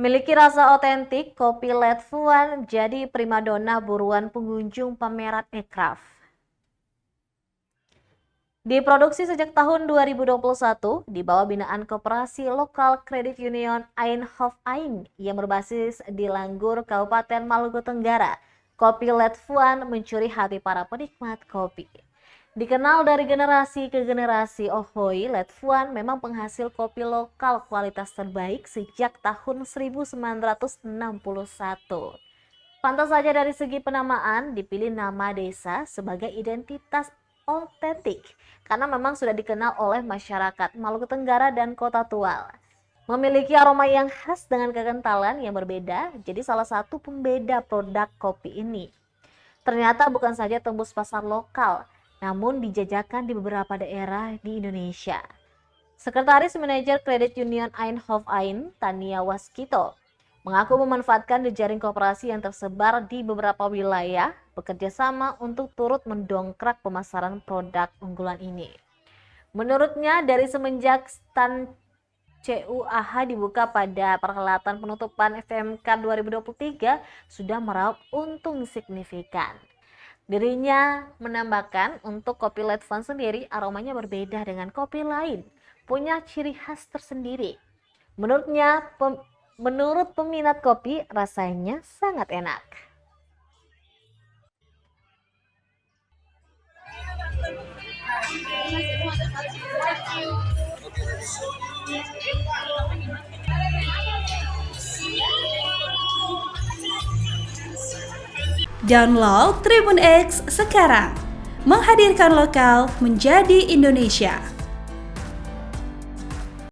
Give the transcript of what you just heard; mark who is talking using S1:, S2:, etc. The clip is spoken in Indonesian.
S1: Miliki rasa otentik, kopi Let Fuan jadi primadona buruan pengunjung pameran ekraf. Diproduksi sejak tahun 2021 di bawah binaan Koperasi Lokal Kredit Union Eindhoven Ain yang berbasis di Langgur, Kabupaten Maluku Tenggara, kopi Let Fuan mencuri hati para penikmat kopi. Dikenal dari generasi ke generasi, Ahoy Let Fuan memang penghasil kopi lokal kualitas terbaik sejak tahun 1961. Pantas saja dari segi penamaan dipilih nama desa sebagai identitas otentik karena memang sudah dikenal oleh masyarakat Maluku Tenggara dan Kota Tual. Memiliki aroma yang khas dengan kekentalan yang berbeda, jadi salah satu pembeda produk kopi ini. Ternyata bukan saja tembus pasar lokal, namun dijajakan di beberapa daerah di Indonesia. Sekretaris Manajer Kredit Union Eindhoven Ain, Tania Waskito, mengaku memanfaatkan jejaring koperasi yang tersebar di beberapa wilayah bekerja sama untuk turut mendongkrak pemasaran produk unggulan ini. Menurutnya, dari semenjak stand CUAH dibuka pada perhelatan penutupan FMK 2023 sudah meraup untung signifikan. Dirinya menambahkan untuk kopi Let Fuan sendiri aromanya berbeda dengan kopi lain, punya ciri khas tersendiri. Menurut peminat kopi rasanya sangat enak.
S2: Download Tribun X sekarang, menghadirkan lokal menjadi Indonesia.